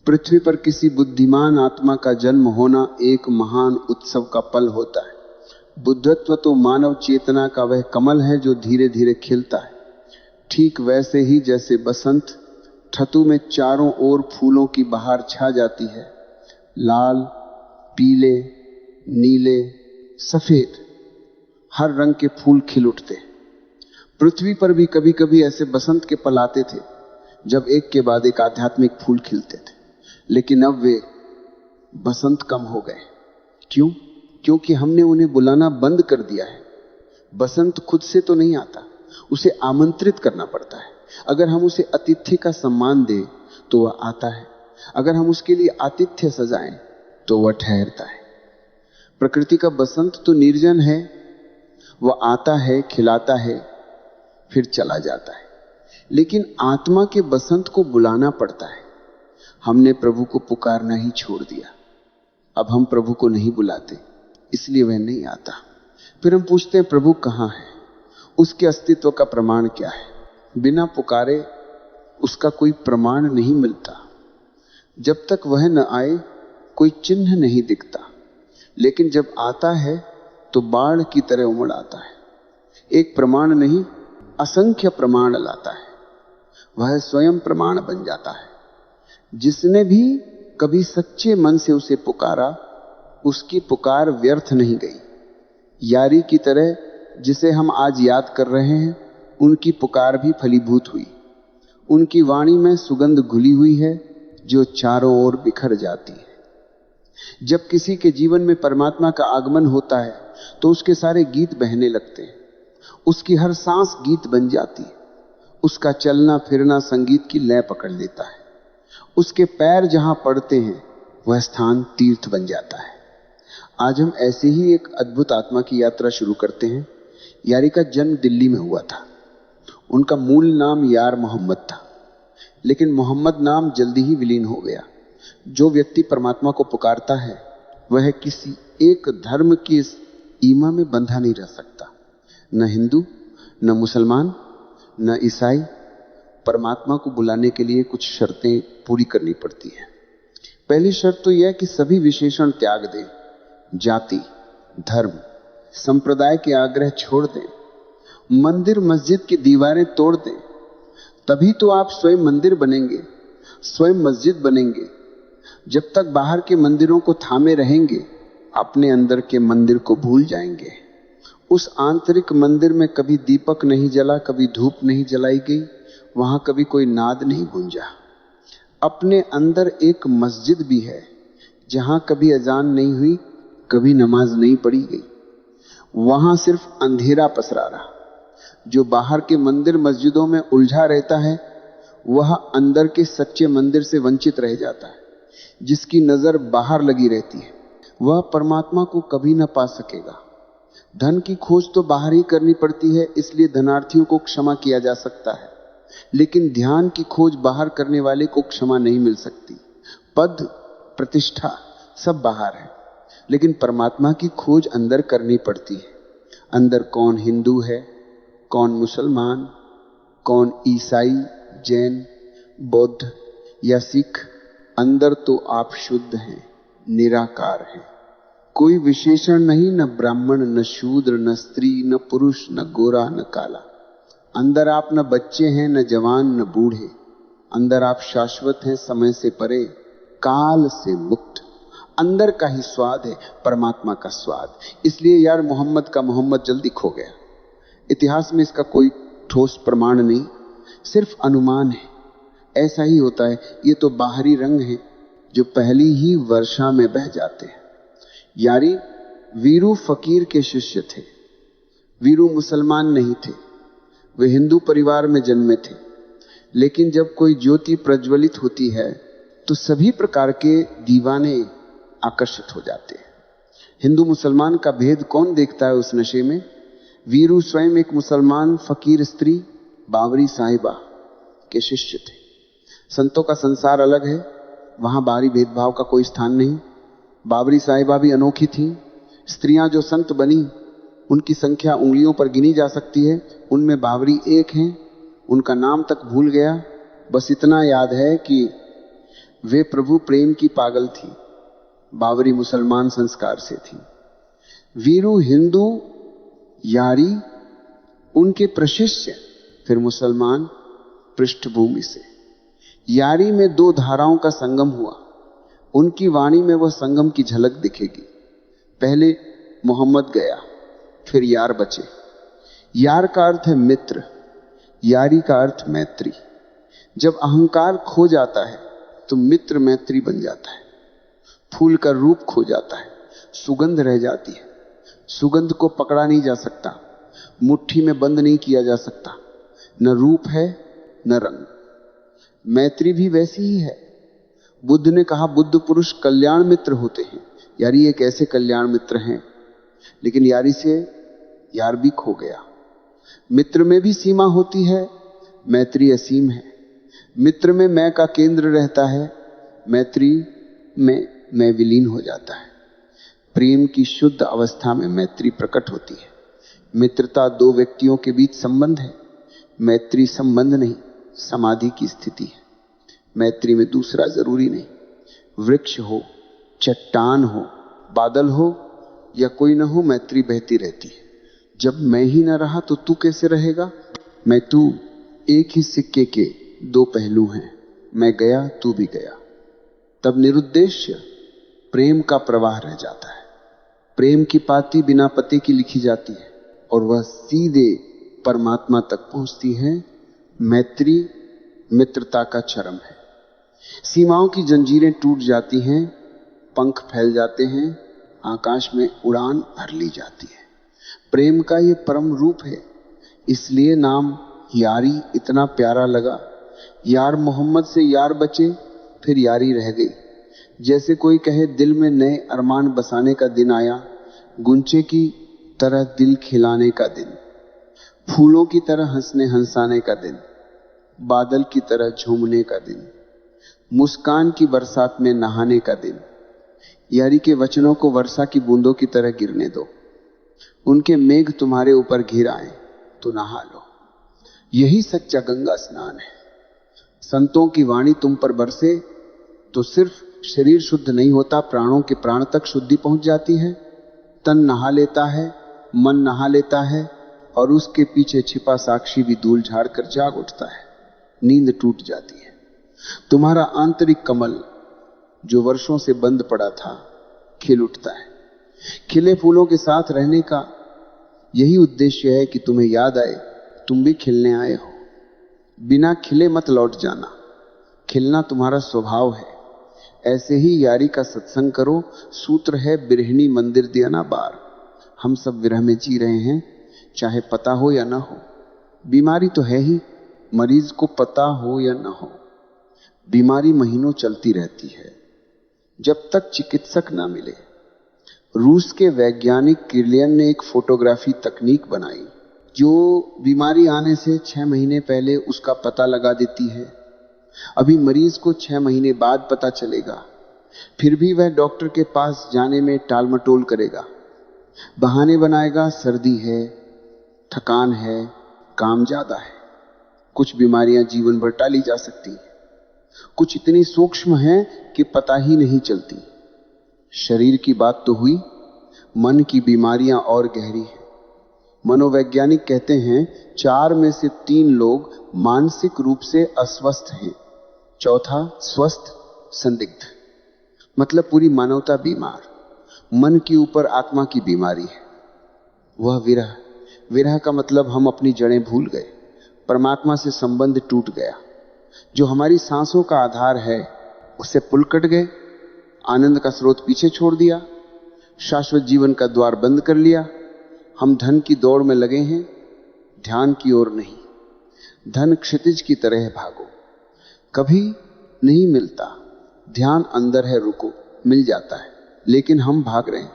पृथ्वी पर किसी बुद्धिमान आत्मा का जन्म होना एक महान उत्सव का पल होता है। बुद्धत्व तो मानव चेतना का वह कमल है जो धीरे धीरे खिलता है। ठीक वैसे ही जैसे बसंत ठतु में चारों ओर फूलों की बहार छा जाती है, लाल, पीले, नीले, सफेद, हर रंग के फूल खिल उठते। पृथ्वी पर भी कभी कभी ऐसे बसंत के पल आते थे जब एक के बाद एक आध्यात्मिक फूल खिलते थे, लेकिन अब वे बसंत कम हो गए। क्यों? क्योंकि हमने उन्हें बुलाना बंद कर दिया है। बसंत खुद से तो नहीं आता, उसे आमंत्रित करना पड़ता है। अगर हम उसे आतिथ्य का सम्मान दें तो वह आता है, अगर हम उसके लिए आतिथ्य सजाएं तो वह ठहरता है। प्रकृति का बसंत तो निर्जन है, वह आता है, खिलाता है, फिर चला जाता है। लेकिन आत्मा के बसंत को बुलाना पड़ता है। हमने प्रभु को पुकारना ही छोड़ दिया। अब हम प्रभु को नहीं बुलाते, इसलिए वह नहीं आता। फिर हम पूछते हैं प्रभु कहाँ है? उसके अस्तित्व का प्रमाण क्या है? बिना पुकारे उसका कोई प्रमाण नहीं मिलता। जब तक वह न आए कोई चिन्ह नहीं दिखता, लेकिन जब आता है तो बाढ़ की तरह उमड़ आता है। एक प्रमाण नहीं, असंख्य प्रमाण लाता है। वह स्वयं प्रमाण बन जाता है। जिसने भी कभी सच्चे मन से उसे पुकारा, उसकी पुकार व्यर्थ नहीं गई। यारी की तरह जिसे हम आज याद कर रहे हैं, उनकी पुकार भी फलीभूत हुई। उनकी वाणी में सुगंध घुली हुई है जो चारों ओर बिखर जाती है। जब किसी के जीवन में परमात्मा का आगमन होता है तो उसके सारे गीत बहने लगते हैं। उसकी हर सांस गीत बन जाती है। उसका चलना फिरना संगीत की लय पकड़ लेता है। उसके पैर जहां पड़ते हैं वह स्थान तीर्थ बन जाता है। आज हम ऐसे ही एक अद्भुत आत्मा की यात्रा शुरू करते हैं। यारी का जन्म दिल्ली में हुआ था। उनका मूल नाम यार मोहम्मद था, लेकिन मोहम्मद नाम जल्दी ही विलीन हो गया। जो व्यक्ति परमात्मा को पुकारता है वह किसी एक धर्म की ईमा में बंधा नहीं रह सकता। न हिंदू, न मुसलमान, न ईसाई। परमात्मा को बुलाने के लिए कुछ शर्तें पूरी करनी पड़ती हैं। पहली शर्त तो यह कि सभी विशेषण त्याग दें। जाति, धर्म, संप्रदाय के आग्रह छोड़ दें। मंदिर मस्जिद की दीवारें तोड़ दें। तभी तो आप स्वयं मंदिर बनेंगे, स्वयं मस्जिद बनेंगे। जब तक बाहर के मंदिरों को थामे रहेंगे, अपने अंदर के मंदिर को भूल जाएंगे। उस आंतरिक मंदिर में कभी दीपक नहीं जला, कभी धूप नहीं जलाई गई, वहां कभी कोई नाद नहीं गूंजा। अपने अंदर एक मस्जिद भी है जहां कभी अजान नहीं हुई, कभी नमाज नहीं पढ़ी गई। वहां सिर्फ अंधेरा पसरा रहा। जो बाहर के मंदिर मस्जिदों में उलझा रहता है वह अंदर के सच्चे मंदिर से वंचित रह जाता है। जिसकी नजर बाहर लगी रहती है वह परमात्मा को कभी न पा सकेगा। धन की खोज तो बाहर ही करनी पड़ती है, इसलिए धनार्थियों को क्षमा किया जा सकता है, लेकिन ध्यान की खोज बाहर करने वाले को क्षमा नहीं मिल सकती। पद, प्रतिष्ठा सब बाहर है, लेकिन परमात्मा की खोज अंदर करनी पड़ती है। अंदर कौन हिंदू है, कौन मुसलमान, कौन ईसाई, जैन, बौद्ध या सिख, अंदर तो आप शुद्ध हैं, निराकार हैं। कोई विशेषण नहीं, न ब्राह्मण, न शूद्र, न स्त्री, न पुरुष, न गोरा, न काला। अंदर आप न बच्चे हैं, न जवान, न बूढ़े। अंदर आप शाश्वत हैं, समय से परे, काल से मुक्त। अंदर का ही स्वाद है, परमात्मा का स्वाद। इसलिए यार मोहम्मद का मोहम्मद जल्दी खो गया। इतिहास में इसका कोई ठोस प्रमाण नहीं, सिर्फ अनुमान है। ऐसा ही होता है। ये तो बाहरी रंग है जो पहली ही वर्षा में बह जाते हैं। यारी वीरू फकीर के शिष्य थे। वीरू मुसलमान नहीं थे, वे हिंदू परिवार में जन्मे थे। लेकिन जब कोई ज्योति प्रज्वलित होती है तो सभी प्रकार के दीवाने आकर्षित हो जाते हैं। हिंदू मुसलमान का भेद कौन देखता है उस नशे में? वीरू स्वयं एक मुसलमान फकीर स्त्री बावरी साहिबा के शिष्य थे। संतों का संसार अलग है, वहां बाहरी भेदभाव का कोई स्थान नहीं। बावरी साहिबा भी अनोखी थी। स्त्रियां जो संत बनी उनकी संख्या उंगलियों पर गिनी जा सकती है, उनमें बावरी एक हैं। उनका नाम तक भूल गया, बस इतना याद है कि वे प्रभु प्रेम की पागल थी, बाबरी मुसलमान संस्कार से थी। वीरू हिंदू यारी उनके प्रशिष्य, फिर मुसलमान पृष्ठभूमि से। यारी में दो धाराओं का संगम हुआ, उनकी वाणी में वह संगम की झलक दिखेगी। पहले मोहम्मद गया, फिर यार बचे। यार का अर्थ है मित्र, यारी का अर्थ मैत्री। जब अहंकार खो जाता है तो मित्र मैत्री बन जाता है। फूल का रूप खो जाता है, सुगंध रह जाती है। सुगंध को पकड़ा नहीं जा सकता, मुट्ठी में बंद नहीं किया जा सकता। न रूप है न रंग। मैत्री भी वैसी ही है। बुद्ध ने कहा बुद्ध पुरुष कल्याण मित्र होते हैं। यारी एक ऐसे कल्याण मित्र हैं, लेकिन यारी से यार भी खो गया। मित्र में भी सीमा होती है, मैत्री असीम है। मित्र में मैं का केंद्र रहता है, मैत्री में मैं विलीन हो जाता है। प्रेम की शुद्ध अवस्था में मैत्री प्रकट होती है। मित्रता दो व्यक्तियों के बीच संबंध है, मैत्री संबंध नहीं, समाधि की स्थिति है। मैत्री में दूसरा जरूरी नहीं। वृक्ष हो, चट्टान हो, बादल हो या कोई ना हो, मैत्री बहती रहती है। जब मैं ही ना रहा तो तू कैसे रहेगा? मैं तू एक ही सिक्के के दो पहलू हैं। मैं गया तू भी गया। तब निरुद्देश्य प्रेम का प्रवाह रह जाता है। प्रेम की पाती बिना पते की लिखी जाती है और वह सीधे परमात्मा तक पहुंचती है। मैत्री मित्रता का चरम है। सीमाओं की जंजीरें टूट जाती हैं, पंख फैल जाते हैं, आकाश में उड़ान भर ली जाती है। प्रेम का ये परम रूप है, इसलिए नाम यारी इतना प्यारा लगा। यार मोहम्मद से यार बचे, फिर यारी रह गई। जैसे कोई कहे दिल में नए अरमान बसाने का दिन आया, गुंचे की तरह दिल खिलाने का दिन, फूलों की तरह हंसने हंसाने का दिन, बादल की तरह झूमने का दिन, मुस्कान की बरसात में नहाने का दिन। यारी के वचनों को वर्षा की बूंदों की तरह गिरने दो। उनके मेघ तुम्हारे ऊपर घिर आए तो नहा लो। यही सच्चा गंगा स्नान है। संतों की वाणी तुम पर बरसे तो सिर्फ शरीर शुद्ध नहीं होता, प्राणों के प्राण तक शुद्धि पहुंच जाती है। तन नहा लेता है, मन नहा लेता है और उसके पीछे छिपा साक्षी भी धूल झाड़ कर जाग उठता है। नींद टूट जाती है। तुम्हारा आंतरिक कमल जो वर्षों से बंद पड़ा था खिल उठता है। खिले फूलों के साथ रहने का यही उद्देश्य है कि तुम्हें याद आए तुम भी खिलने आए हो। बिना खिले मत लौट जाना। खिलना तुम्हारा स्वभाव है। ऐसे ही यारी का सत्संग करो। सूत्र है बिरहनी मंदिर दिया ना बार। हम सब विरह में जी रहे हैं, चाहे पता हो या ना हो। बीमारी तो है ही, मरीज को पता हो या ना हो। बीमारी महीनों चलती रहती है जब तक चिकित्सक ना मिले। रूस के वैज्ञानिक किर्लियन ने एक फोटोग्राफी तकनीक बनाई जो बीमारी आने से 6 महीने पहले उसका पता लगा देती है। अभी मरीज को 6 महीने बाद पता चलेगा, फिर भी वह डॉक्टर के पास जाने में टालमटोल करेगा। बहाने बनाएगा, सर्दी है, थकान है, काम ज्यादा है। कुछ बीमारियां जीवन भर टाली जा सकती हैं, कुछ इतनी सूक्ष्म हैं कि पता ही नहीं चलती। शरीर की बात तो हुई, मन की बीमारियां और गहरी हैं। मनोवैज्ञानिक कहते हैं 4 में से 3 लोग मानसिक रूप से अस्वस्थ हैं, चौथा स्वस्थ संदिग्ध। मतलब पूरी मानवता बीमार। मन के ऊपर आत्मा की बीमारी है, वह विरह। विरह का मतलब हम अपनी जड़ें भूल गए, परमात्मा से संबंध टूट गया। जो हमारी सांसों का आधार है उससे पुल कट गए, आनंद का स्रोत पीछे छोड़ दिया, शाश्वत जीवन का द्वार बंद कर लिया। हम धन की दौड़ में लगे हैं, ध्यान की ओर नहीं। धन क्षितिज की तरह भागो, कभी नहीं मिलता। ध्यान अंदर है, रुको, मिल जाता है, लेकिन हम भाग रहे हैं।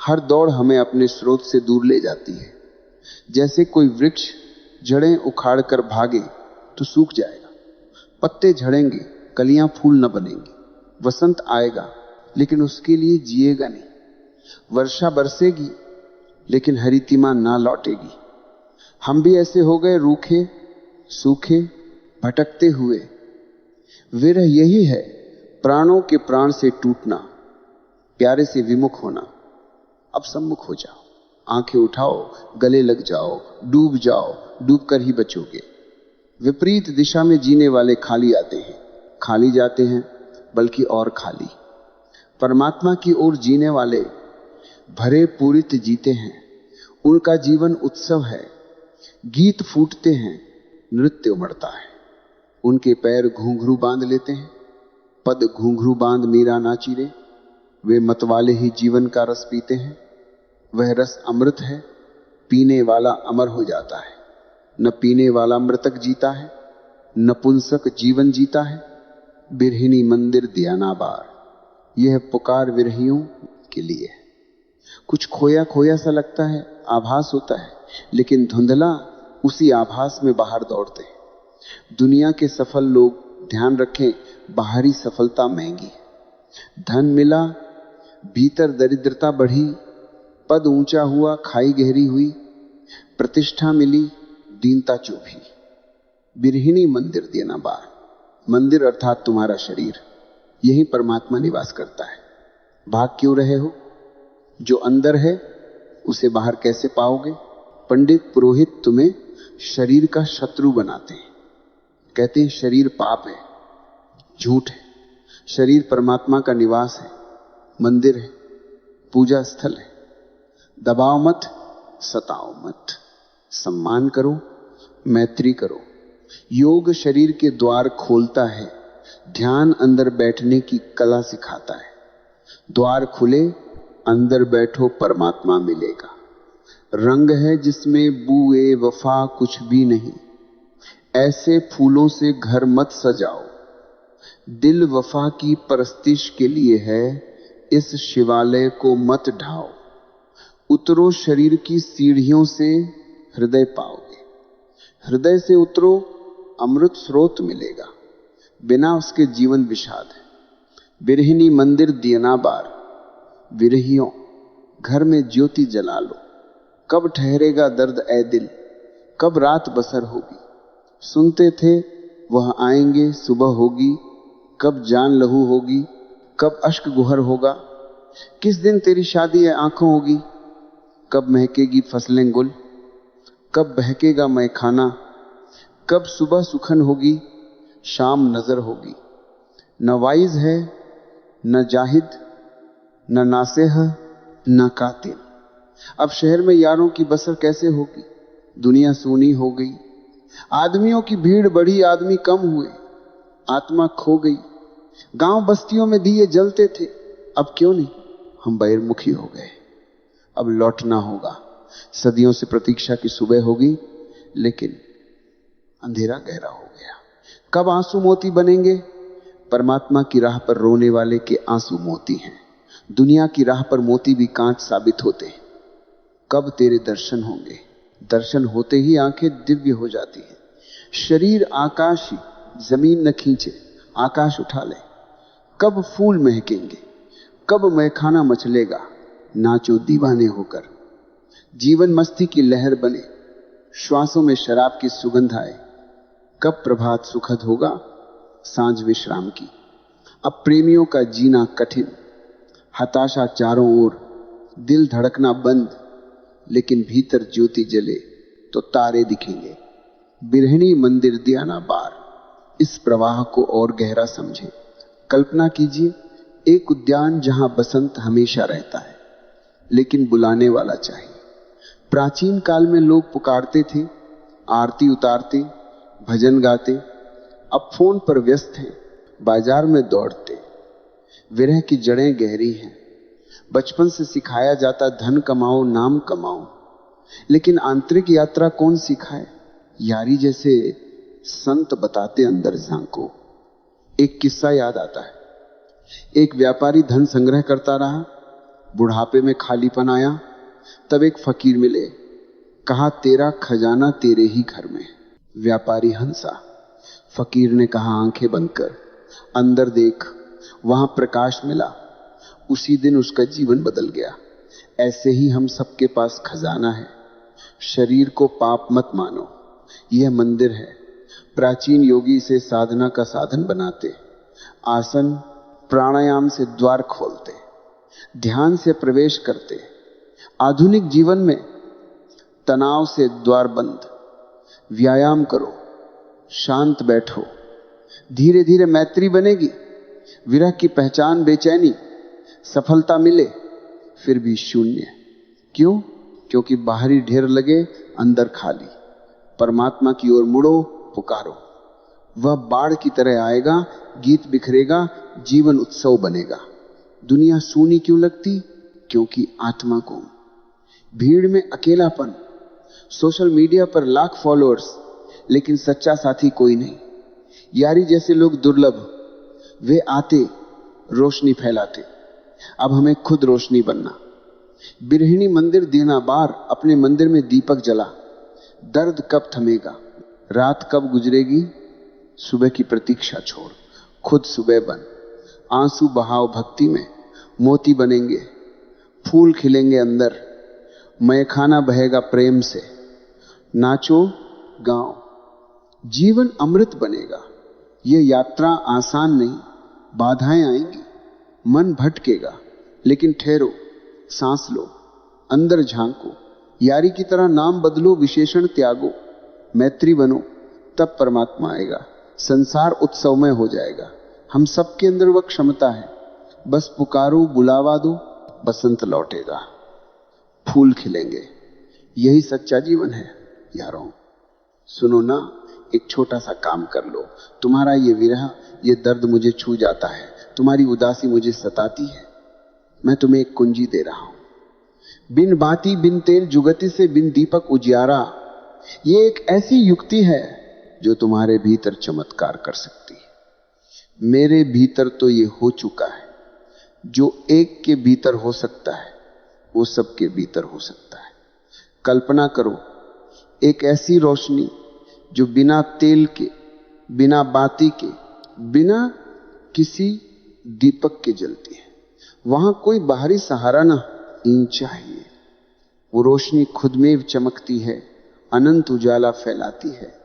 हर दौड़ हमें अपने स्रोत से दूर ले जाती है। जैसे कोई वृक्ष जड़ें उखाड़ कर भागे तो सूख जाएगा, पत्ते झड़ेंगे, कलियां फूल न बनेंगी। वसंत आएगा लेकिन उसके लिए जिएगा नहीं। वर्षा बरसेगी लेकिन हरितिमा ना लौटेगी। हम भी ऐसे हो गए, रूखे, सूखे, भटकते हुए। विरह यही है, प्राणों के प्राण से टूटना, प्यारे से विमुख होना। अब सम्मुख हो जाओ, आंखें उठाओ, गले लग जाओ, डूब जाओ, डूब कर ही बचोगे। विपरीत दिशा में जीने वाले खाली आते हैं, खाली जाते हैं, बल्कि और खाली। परमात्मा की ओर जीने वाले भरे पूरित जीते हैं। उनका जीवन उत्सव है, गीत फूटते हैं, नृत्य उमड़ता है। उनके पैर घुंघरू बांध लेते हैं, पद घुंघरू बांध मीरा नाची रे। वे मतवाले ही जीवन का रस पीते हैं। वह रस अमृत है, पीने वाला अमर हो जाता है। न पीने वाला मृतक जीता है, नपुंसक जीवन जीता है। बिरहिनी मंदिर दिया ना बार, यह पुकार विरहियों के लिए है। कुछ खोया खोया सा लगता है, आभास होता है, लेकिन धुंधला उसी आभास में बाहर दौड़ते हैं। दुनिया के सफल लोग, ध्यान रखें, बाहरी सफलता महंगी है। धन मिला, भीतर दरिद्रता बढ़ी। पद ऊंचा हुआ, खाई गहरी हुई। प्रतिष्ठा मिली, दीनता चुभी। बिरहिनी मंदिर देना बार। मंदिर अर्थात तुम्हारा शरीर, यही परमात्मा निवास करता है। भाग क्यों रहे हो? जो अंदर है उसे बाहर कैसे पाओगे? पंडित पुरोहित तुम्हें शरीर का शत्रु बनाते हैं। कहते हैं शरीर पाप है, झूठ है। शरीर परमात्मा का निवास है, मंदिर है, पूजा स्थल है। दबाओ मत, सताओ मत, सम्मान करो, मैत्री करो। योग शरीर के द्वार खोलता है, ध्यान अंदर बैठने की कला सिखाता है। द्वार खुले, अंदर बैठो, परमात्मा मिलेगा। रंग है जिसमें बूए वफा कुछ भी नहीं, ऐसे फूलों से घर मत सजाओ। दिल वफा की परस्तिश के लिए है, इस शिवालय को मत ढाओ। उतरो शरीर की सीढ़ियों से, हृदय पाओगे। हृदय से उतरो, अमृत स्रोत मिलेगा, बिना उसके जीवन विषाद है। बिरहिनी मंदिर दियना बार। विरहियों, घर में ज्योति जला लो। कब ठहरेगा दर्द ए दिल, कब रात बसर होगी। सुनते थे वह आएंगे, सुबह होगी। कब जान लहू होगी, कब अश्क गुहर होगा। किस दिन तेरी शादी है आंखों होगी, कब महकेगी फसलें गुल। कब बहकेगा मैखाना, कब सुबह सुखन होगी, शाम नजर होगी। न वाइज है, न जाहिद, न नासेह, न कातिल। अब शहर में यारों की बसर कैसे होगी? दुनिया सूनी हो गई। आदमियों की भीड़ बढ़ी, आदमी कम हुए, आत्मा खो गई। गांव बस्तियों में दिए जलते थे, अब क्यों नहीं? हम बहिर्मुखी हो गए, अब लौटना होगा। सदियों से प्रतीक्षा की सुबह होगी, लेकिन अंधेरा गहरा हो गया। कब आंसू मोती बनेंगे? परमात्मा की राह पर रोने वाले के आंसू मोती हैं। दुनिया की राह पर मोती भी कांच साबित होते हैं। कब तेरे दर्शन होंगे? दर्शन होते ही आंखें दिव्य हो जाती हैं। शरीर आकाश ही, जमीन न खींचे, आकाश उठा ले। कब फूल महकेंगे? कब मैखाना मचलेगा? नाचो दीवाने होकर। जीवन मस्ती की लहर बने, श्वासों में शराब की सुगंध आए। कब प्रभात सुखद होगा, सांझ विश्राम की। अब प्रेमियों का जीना कठिन, हताशा चारों ओर, दिल धड़कना बंद। लेकिन भीतर ज्योति जले तो तारे दिखेंगे। बिरहिनी मंदिर दिया ना बार। इस प्रवाह को और गहरा समझें। कल्पना कीजिए एक उद्यान जहां बसंत हमेशा रहता है, लेकिन बुलाने वाला चाहिए। प्राचीन काल में लोग पुकारते थे, आरती उतारते, भजन गाते। अब फोन पर व्यस्त हैं, बाजार में दौड़ते। विरह की जड़ें गहरी हैं। बचपन से सिखाया जाता धन कमाओ, नाम कमाओ, लेकिन आंतरिक यात्रा कौन सिखाए? यारी जैसे संत बताते अंदर झांको। एक किस्सा याद आता है। एक व्यापारी धन संग्रह करता रहा, बुढ़ापे में खालीपन आया। तब एक फकीर मिले, कहा तेरा खजाना तेरे ही घर में। व्यापारी हंसा। फकीर ने कहा आंखें बंद कर, अंदर देख, वहां प्रकाश मिला। उसी दिन उसका जीवन बदल गया। ऐसे ही हम सबके पास खजाना है। शरीर को पाप मत मानो, यह मंदिर है। प्राचीन योगी इसे साधना का साधन बनाते। आसन, प्राणायाम से द्वार खोलते, ध्यान से प्रवेश करते। आधुनिक जीवन में तनाव से द्वार बंद। व्यायाम करो, शांत बैठो, धीरे धीरे मैत्री बनेगी। विरह की पहचान बेचैनी, सफलता मिले फिर भी शून्य। क्यों? क्योंकि बाहरी ढेर लगे, अंदर खाली। परमात्मा की ओर मुड़ो, पुकारो। वह बाढ़ की तरह आएगा, गीत बिखरेगा, जीवन उत्सव बनेगा। दुनिया सूनी क्यों लगती? क्योंकि आत्मा को। भीड़ में अकेलापन, सोशल मीडिया पर लाख फॉलोअर्स, लेकिन सच्चा साथी कोई नहीं। यारी जैसे लोग दुर्लभ, वे आते, रोशनी फैलाते। अब हमें खुद रोशनी बनना। बिरहिणी मंदिर देना बार, अपने मंदिर में दीपक जला। दर्द कब थमेगा, रात कब गुजरेगी, सुबह की प्रतीक्षा छोड़। खुद सुबह बन, आंसू बहाव भक्ति में, मोती बनेंगे, फूल खिलेंगे अंदर, मैखाना बहेगा प्रेम से। नाचो, गाओ, जीवन अमृत बनेगा। यह यात्रा आसान नहीं, बाधाएं आएंगी, मन भटकेगा, लेकिन ठहरो, सांस लो, अंदर झांको। यारी की तरह नाम बदलो, विशेषण त्यागो, मैत्री बनो, तब परमात्मा आएगा। संसार उत्सवमय हो जाएगा। हम सबके अंदर वह क्षमता है। बस पुकारो, बुलावा दो, बसंत लौटेगा, फूल खिलेंगे। यही सच्चा जीवन है यारों। सुनो ना, एक छोटा सा काम कर लो। तुम्हारा ये विरह, ये दर्द मुझे छू जाता है, तुम्हारी उदासी मुझे सताती है। मैं तुम्हें एक कुंजी दे रहा हूं। बिन बाती बिन तेल जुगति से, बिन दीपक उजियारा। ये एक ऐसी युक्ति है जो तुम्हारे भीतर चमत्कार कर सकती है। मेरे भीतर तो ये हो चुका है। जो एक के भीतर हो सकता है, वो सबके भीतर हो सकता है। कल्पना करो, एक ऐसी रोशनी जो बिना तेल के, बिना बाती के, बिना किसी दीपक के जलती है। वहां कोई बाहरी सहारा ना चाहिए। वो रोशनी खुद में चमकती है, अनंत उजाला फैलाती है।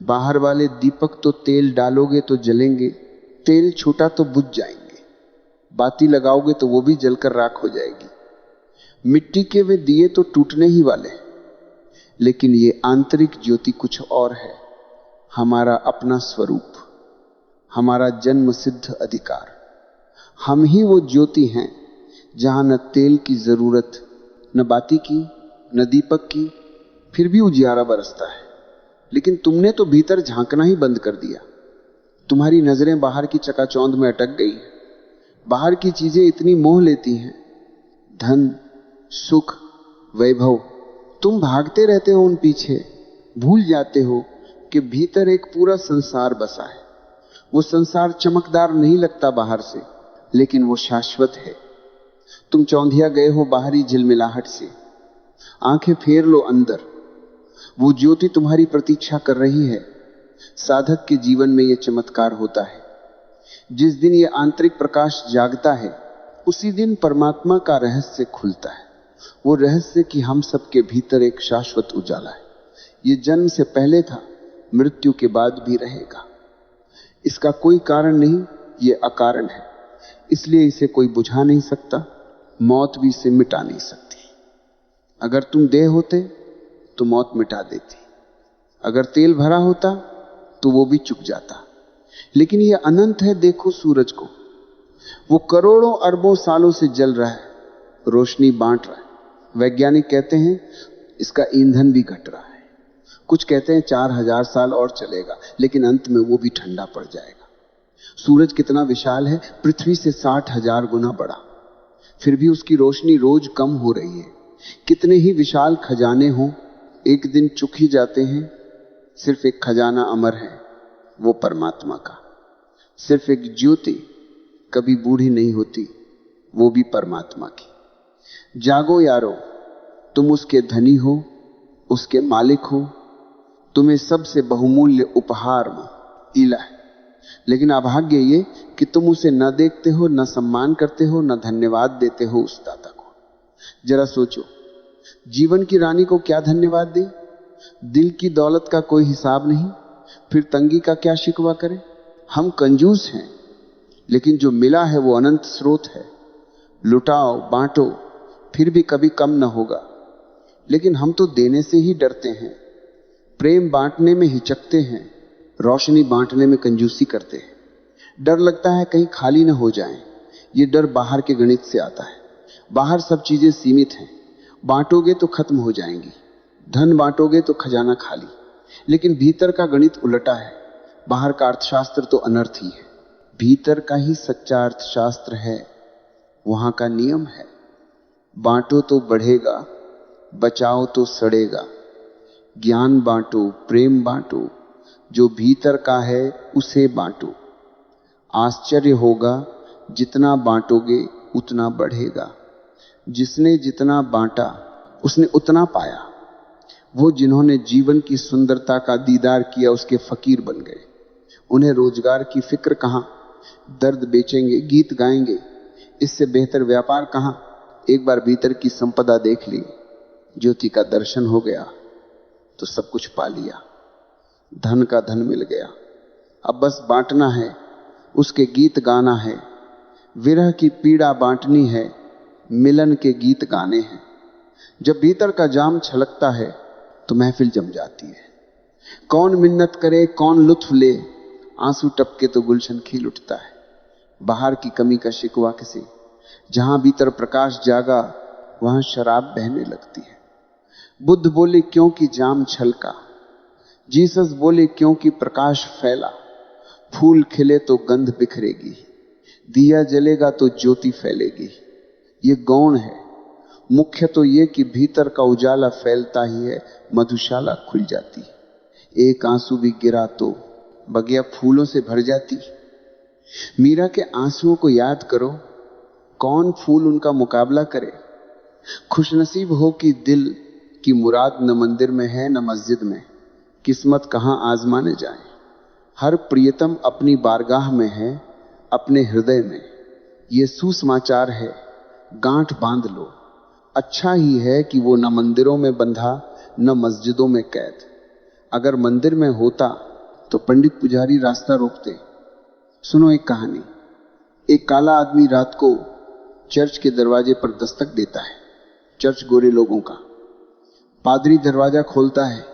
बाहर वाले दीपक तो तेल डालोगे तो जलेंगे, तेल छूटा तो बुझ जाएंगे। बाती लगाओगे तो वो भी जलकर राख हो जाएगी। मिट्टी के वे दिए तो टूटने ही वाले, लेकिन ये आंतरिक ज्योति कुछ और है। हमारा अपना स्वरूप, हमारा जन्म सिद्ध अधिकार। हम ही वो ज्योति हैं जहां न तेल की जरूरत, न बाती की, न दीपक की, फिर भी उजियारा बरसता है। लेकिन तुमने तो भीतर झांकना ही बंद कर दिया। तुम्हारी नजरें बाहर की चकाचौंध में अटक गई। बाहर की चीजें इतनी मोह लेती हैं, धन, सुख, वैभव। तुम भागते रहते हो उन पीछे, भूल जाते हो कि भीतर एक पूरा संसार बसा है। वो संसार चमकदार नहीं लगता बाहर से, लेकिन वो शाश्वत है। तुम चौंधिया गए हो बाहरी झिलमिलाहट से। आंखें फेर लो अंदर, वो ज्योति तुम्हारी प्रतीक्षा कर रही है। साधक के जीवन में यह चमत्कार होता है। जिस दिन ये आंतरिक प्रकाश जागता है, उसी दिन परमात्मा का रहस्य खुलता है। वो रहस्य कि हम सबके भीतर एक शाश्वत उजाला है। ये जन्म से पहले था, मृत्यु के बाद भी रहेगा। इसका कोई कारण नहीं, ये अकारण है, इसलिए इसे कोई बुझा नहीं सकता। मौत भी इसे मिटा नहीं सकती। अगर तुम देह होते तो मौत मिटा देती। अगर तेल भरा होता तो वो भी चुक जाता। लेकिन ये अनंत है। देखो सूरज को, वो करोड़ों अरबों सालों से जल रहा है, रोशनी बांट रहा है। वैज्ञानिक कहते हैं इसका ईंधन भी घट रहा है। कुछ कहते हैं 4000 साल और चलेगा, लेकिन अंत में वो भी ठंडा पड़ जाएगा। सूरज कितना विशाल है, पृथ्वी से 60,000 गुना बड़ा, फिर भी उसकी रोशनी रोज कम हो रही है। कितने ही विशाल खजाने हों, एक दिन चुक ही जाते हैं। सिर्फ एक खजाना अमर है, वो परमात्मा का। सिर्फ एक ज्योति कभी बूढ़ी नहीं होती, वो भी परमात्मा की। जागो यारो, तुम उसके धनी हो, उसके मालिक हो। तुम्हें सबसे बहुमूल्य उपहार मिला है, लेकिन अभाग्य ये कि तुम उसे न देखते हो, न सम्मान करते हो, न धन्यवाद देते हो उस दाता को। जरा सोचो, जीवन की रानी को क्या धन्यवाद दे? दिल की दौलत का कोई हिसाब नहीं, फिर तंगी का क्या शिकवा करें? हम कंजूस हैं, लेकिन जो मिला है वो अनंत स्रोत है। लुटाओ बांटो, फिर भी कभी कम न होगा। लेकिन हम तो देने से ही डरते हैं, प्रेम बांटने में हिचकते हैं, रोशनी बांटने में कंजूसी करते हैं। डर लगता है कहीं खाली न हो जाएं। ये डर बाहर के गणित से आता है। बाहर सब चीजें सीमित हैं, बांटोगे तो खत्म हो जाएंगी। धन बांटोगे तो खजाना खाली। लेकिन भीतर का गणित उल्टा है। बाहर का अर्थशास्त्र तो अनर्थ ही है, भीतर का ही सच्चा अर्थशास्त्र है। वहां का नियम है, बांटो तो बढ़ेगा, बचाओ तो सड़ेगा। ज्ञान बांटो, प्रेम बांटो, जो भीतर का है उसे बांटो। आश्चर्य होगा, जितना बांटोगे उतना बढ़ेगा। जिसने जितना बांटा उसने उतना पाया। वो जिन्होंने जीवन की सुंदरता का दीदार किया उसके फकीर बन गए। उन्हें रोजगार की फिक्र कहां, दर्द बेचेंगे, गीत गाएंगे, इससे बेहतर व्यापार कहां। एक बार भीतर की संपदा देख ली, ज्योति का दर्शन हो गया तो सब कुछ पा लिया। धन का धन मिल गया, अब बस बांटना है, उसके गीत गाना है। विरह की पीड़ा बांटनी है, मिलन के गीत गाने हैं। जब भीतर का जाम छलकता है तो महफिल जम जाती है। कौन मिन्नत करे, कौन लुत्फ ले, आंसू टपके तो गुलशन खिल उठता है। बाहर की कमी का शिकवा किसी, जहां भीतर प्रकाश जागा वहां शराब बहने लगती है। बुद्ध बोले क्योंकि जाम छलका, जीसस बोले क्योंकि प्रकाश फैला। फूल खिले तो गंध बिखरेगी, दिया जलेगा तो ज्योति फैलेगी। ये गौण है। मुख्य तो ये कि भीतर का उजाला फैलता ही है, मधुशाला खुल जाती है। एक आंसू भी गिरा तो बगिया फूलों से भर जाती। मीरा के आंसुओं को याद करो, कौन फूल उनका मुकाबला करे। खुशनसीब हो कि दिल की मुराद न मंदिर में है न मस्जिद में, किस्मत कहां आजमाने जाए। हर प्रियतम अपनी बारगाह में है, अपने हृदय में। ये सुसमाचार है, गांठ बांध लो। अच्छा ही है कि वो न मंदिरों में बंधा न मस्जिदों में कैद। अगर मंदिर में होता तो पंडित पुजारी रास्ता रोकते। सुनो एक कहानी। एक काला आदमी रात को चर्च के दरवाजे पर दस्तक देता है। चर्च गोरे लोगों का। पादरी दरवाजा खोलता है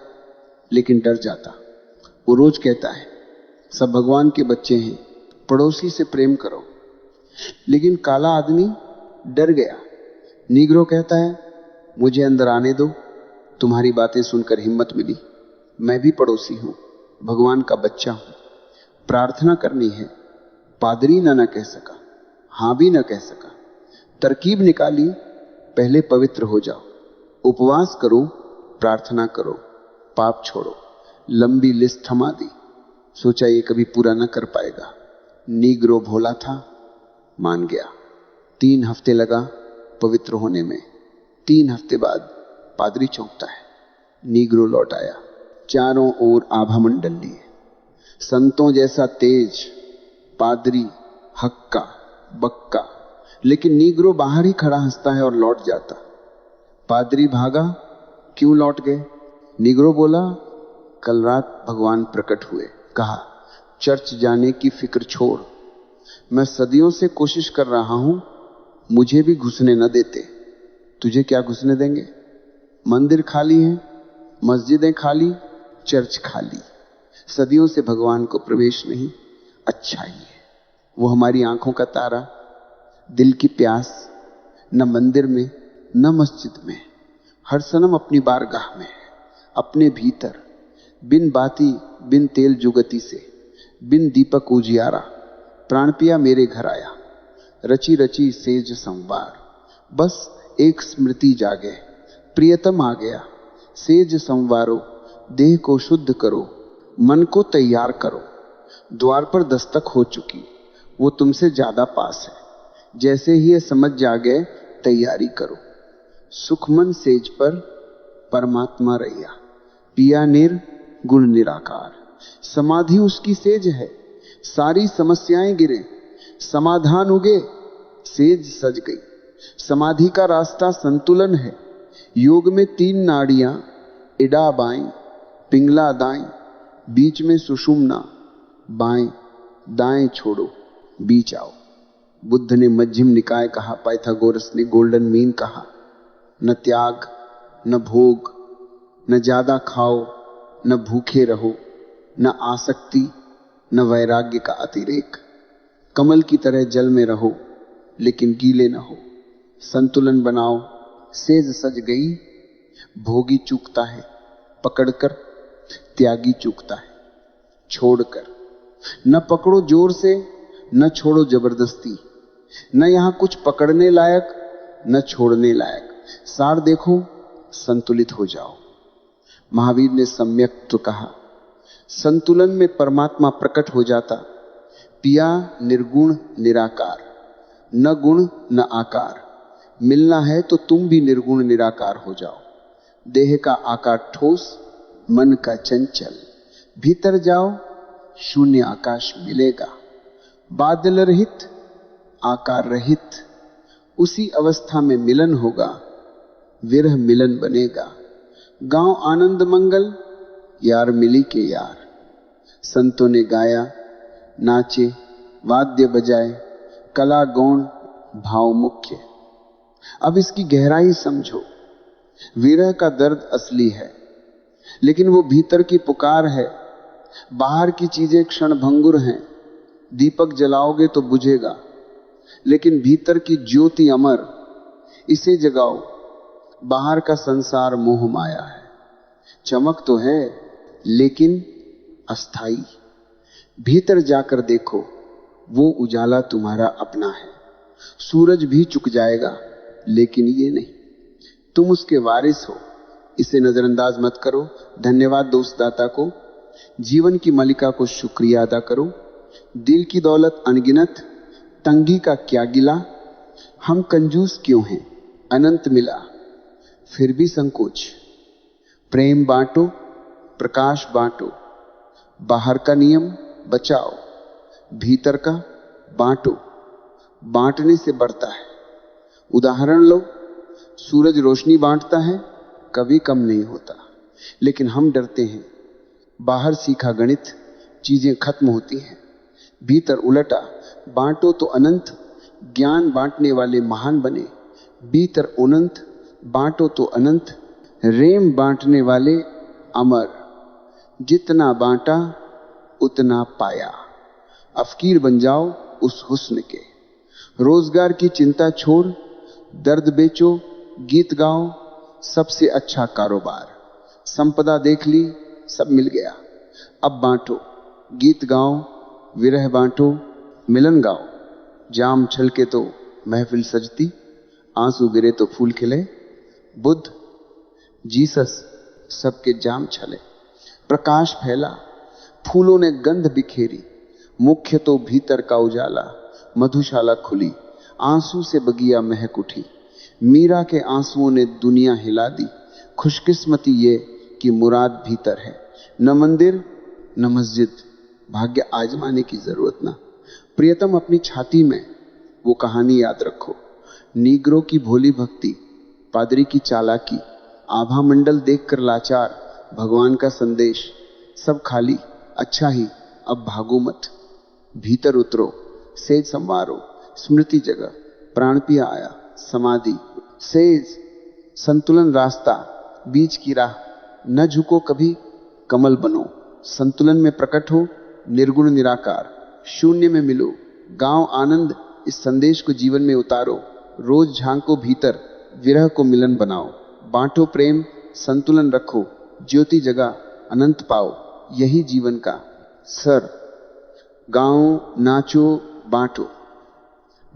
लेकिन डर जाता। वो रोज कहता है सब भगवान के बच्चे हैं, पड़ोसी से प्रेम करो। लेकिन काला आदमी डर गया। नीग्रो कहता है मुझे अंदर आने दो, तुम्हारी बातें सुनकर हिम्मत मिली। मैं भी पड़ोसी हूं, भगवान का बच्चा हूं, प्रार्थना करनी है। पादरी न कह सका, हां भी न कह सका। तरकीब निकाली, पहले पवित्र हो जाओ, उपवास करो, प्रार्थना करो, पाप छोड़ो। लंबी लिस्ट थमा दी। सोचा ये कभी पूरा न कर पाएगा। नीग्रो भोला था, मान गया। 3 हफ्ते लगा पवित्र होने में। 3 हफ्ते बाद पादरी चौंकता है, नीग्रो लौट आया, चारों ओर आभा मंडल लिए, संतों जैसा तेज, पादरी हक्का बक्का। लेकिन नीग्रो बाहर ही खड़ा हंसता है और लौट जाता। पादरी भागा, क्यों लौट गए? नीग्रो बोला कल रात भगवान प्रकट हुए, कहा चर्च जाने की फिक्र छोड़। मैं सदियों से कोशिश कर रहा हूं, मुझे भी घुसने न देते। तुझे क्या घुसने देंगे? मंदिर खाली है, मस्जिदें खाली, चर्च खाली। सदियों से भगवान को प्रवेश नहीं। अच्छा ही है, वो हमारी आंखों का तारा, दिल की प्यास। न मंदिर में न मस्जिद में, हर सनम अपनी बारगाह में, अपने भीतर। बिन बाती बिन तेल जुगती से, बिन दीपक उजियारा, प्राण पिया मेरे घर आया। रची रची सेज संवार, बस एक स्मृति जागे, प्रियतम आ गया। सेज संवारो, देह को शुद्ध करो, मन को तैयार करो। द्वार पर दस्तक हो चुकी, वो तुमसे ज्यादा पास है। जैसे ही ये समझ जागे, तैयारी करो। सुखमन सेज पर परमात्मा रैया, पिया निर गुण निराकार। समाधि उसकी सेज है, सारी समस्याएं गिरे, समाधान उगे, सेज सज गई। समाधि का रास्ता संतुलन है। योग में 3 नाड़ियां, इडा बाएं, पिंगला दाएं, बीच में सुषुम्ना, बाएं दाएं छोड़ो। बीच आओ। बुद्ध ने मध्यम निकाय कहा, पाइथागोरस ने गोल्डन मीन कहा। न त्याग, न भोग, न ज्यादा खाओ, न भूखे रहो, न आसक्ति, न वैराग्य का अतिरेक। कमल की तरह जल में रहो लेकिन गीले न हो। संतुलन बनाओ। सेज सज गई, भोगी चूकता है पकड़कर, त्यागी चूकता है छोड़कर। न पकड़ो जोर से, न छोड़ो जबरदस्ती। न यहां कुछ पकड़ने लायक, न छोड़ने लायक। सार देखो, संतुलित हो जाओ। महावीर ने सम्यक तो कहा, संतुलन में परमात्मा प्रकट हो जाता। पिया निर्गुण निराकार, न गुण न आकार। मिलना है तो तुम भी निर्गुण निराकार हो जाओ। देह का आकार ठोस, मन का चंचल। भीतर जाओ, शून्य आकाश मिलेगा। बादल रहित, आकार रहित। उसी अवस्था में मिलन होगा, विरह मिलन बनेगा। गांव आनंद मंगल, यार मिली के यार। संतों ने गाया, नाचे, वाद्य बजाए, कला गौण, भाव मुख्य। अब इसकी गहराई समझो। विरह का दर्द असली है, लेकिन वो भीतर की पुकार है। बाहर की चीजें क्षण भंगुर हैं, दीपक जलाओगे तो बुझेगा, लेकिन भीतर की ज्योति अमर, इसे जगाओ। बाहर का संसार मोह माया है, चमक तो है लेकिन अस्थाई। भीतर जाकर देखो, वो उजाला तुम्हारा अपना है। सूरज भी चुक जाएगा लेकिन ये नहीं, तुम उसके वारिस हो। इसे नजरअंदाज मत करो। धन्यवाद दोस्त दाता को। जीवन की मलिका को शुक्रिया अदा करो। दिल की दौलत अनगिनत, तंगी का क्या गिला। हम कंजूस क्यों हैं, अनंत मिला फिर भी संकोच। प्रेम बांटो, प्रकाश बांटो। बाहर का नियम बचाओ, भीतर का बांटो। बांटने से बढ़ता है। उदाहरण लो, सूरज रोशनी बांटता है, कभी कम नहीं होता। लेकिन हम डरते हैं। बाहर सीखा गणित, चीजें खत्म होती हैं। भीतर उलटा, बांटो तो अनंत। ज्ञान बांटने वाले महान बने। भीतर अनंत, बांटो तो अनंत। रेम बांटने वाले अमर। जितना बांटा उतना पाया। अफकीर बन जाओ उस हुस्न के। रोजगार की चिंता छोड़, दर्द बेचो, गीत गाओ, सबसे अच्छा कारोबार। संपदा देख ली, सब मिल गया। अब बांटो, गीत गाओ, विरह बांटो, मिलन गाओ। जाम छलके तो महफिल सजती, आंसू गिरे तो फूल खिले। बुद्ध, जीसस सबके जाम छले। प्रकाश फैला, फूलों ने गंध बिखेरी। मुख्य तो भीतर का उजाला। मधुशाला खुली, आंसू से बगिया महक उठी। मीरा के आंसुओं ने दुनिया हिला दी। खुशकिस्मती ये कि मुराद भीतर है। न मंदिर न मस्जिद, भाग्य आजमाने की जरूरत ना। प्रियतम अपनी छाती में वो कहानी याद रखो। नीग्रो की भोली भक्ति, पादरी की चालाकी, आभा मंडल देखकर लाचार, भगवान का संदेश, सब खाली। अच्छा ही, अब भागो मत। भीतर उतरो, सेज संवारो। स्मृति जगह, प्राण पिया आया, समाधि। सेज संतुलन रास्ता, बीच की राह। न झुको कभी, कमल बनो। संतुलन में प्रकट हो, निर्गुण निराकार। शून्य में मिलो, गांव आनंद। इस संदेश को जीवन में उतारो। रोज झांको भीतर, विरह को मिलन बनाओ। बांटो प्रेम, संतुलन रखो। ज्योति जगा, अनंत पाओ। यही जीवन का सर। गाओ, नाचो, बांटो।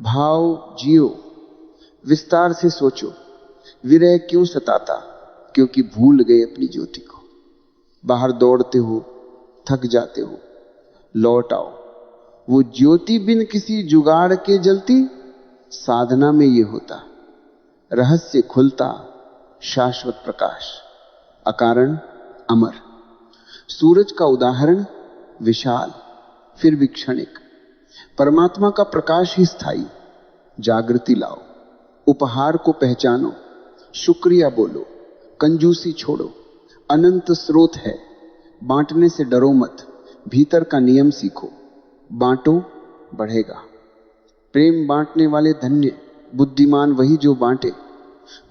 भाव जियो, विस्तार से सोचो। विरह क्यों सताता? क्योंकि भूल गए अपनी ज्योति को। बाहर दौड़ते हो, थक जाते हो, लौट आओ। वो ज्योति बिन किसी जुगाड़ के जलती, साधना में ये होता। रहस्य खुलता, शाश्वत प्रकाश, अकारण अमर। सूरज का उदाहरण विशाल, फिर भी क्षणिक। परमात्मा का प्रकाश ही स्थायी। जागृति लाओ, उपहार को पहचानो, शुक्रिया बोलो, कंजूसी छोड़ो। अनंत स्रोत है, बांटने से डरो मत। भीतर का नियम सीखो, बांटो बढ़ेगा। प्रेम बांटने वाले धन्य, बुद्धिमान वही जो बांटे।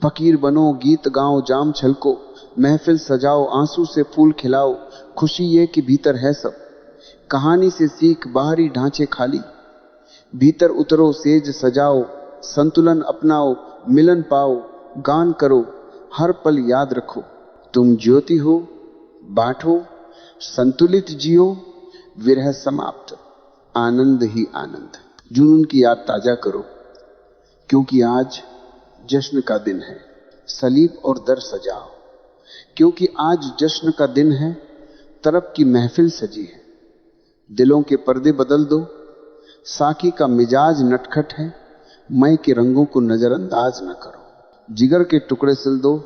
फकीर बनो, गीत गाओ, जाम छलको, महफिल सजाओ, आंसू से फूल खिलाओ। खुशी ये कि भीतर है सब, कहानी से सीख, बाहरी ढांचे खाली। भीतर उतरो, सेज सजाओ, संतुलन अपनाओ, मिलन पाओ, गान करो, हर पल याद रखो। तुम ज्योति हो, बांटो, संतुलित जियो, विरह समाप्त, आनंद ही आनंद। जुनून की याद ताजा करो, क्योंकि आज जश्न का दिन है। सलीब और दर सजाओ, क्योंकि आज जश्न का दिन है। तरब की महफिल सजी है। दिलों के पर्दे बदल दो, साकी का मिजाज नटखट है। मई के रंगों को नजरअंदाज न करो। जिगर के टुकड़े सिल दो,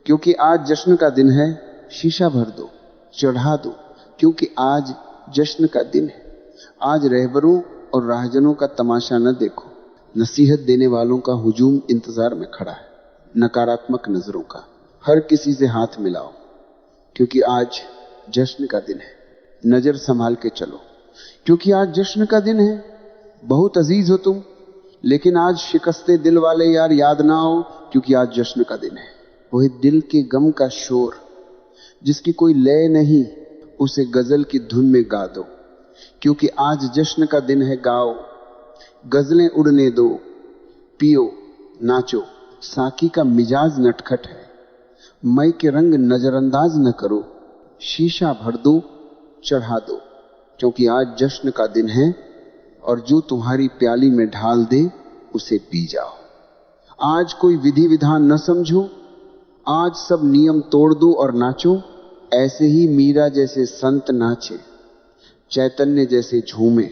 क्योंकि आज जश्न का दिन है। शीशा भर दो, चढ़ा दो, क्योंकि आज जश्न का दिन है। आज रहबरों और राहजनों का तमाशा न देखो। नसीहत देने वालों का हुजूम इंतजार में खड़ा है, नकारात्मक नजरों का। हर किसी से हाथ मिलाओ, क्योंकि आज जश्न का दिन है। नजर संभाल के चलो, क्योंकि आज जश्न का दिन है। बहुत अजीज हो तुम, लेकिन आज शिकस्ते दिल वाले यार याद ना आओ, क्योंकि आज जश्न का दिन है। वही दिल के गम का शोर जिसकी कोई लय नहीं, उसे गजल की धुन में गा दो, क्योंकि आज जश्न का दिन है। गाओ, गजलें उड़ने दो, पियो, नाचो। साकी का मिजाज नटखट है। मई के रंग नजरअंदाज न करो। शीशा भर दो, चढ़ा दो, क्योंकि आज जश्न का दिन है। और जो तुम्हारी प्याली में ढाल दे, उसे पी जाओ। आज कोई विधि विधान न समझो, आज सब नियम तोड़ दो और नाचो। ऐसे ही मीरा जैसे संत नाचे, चैतन्य जैसे झूमे,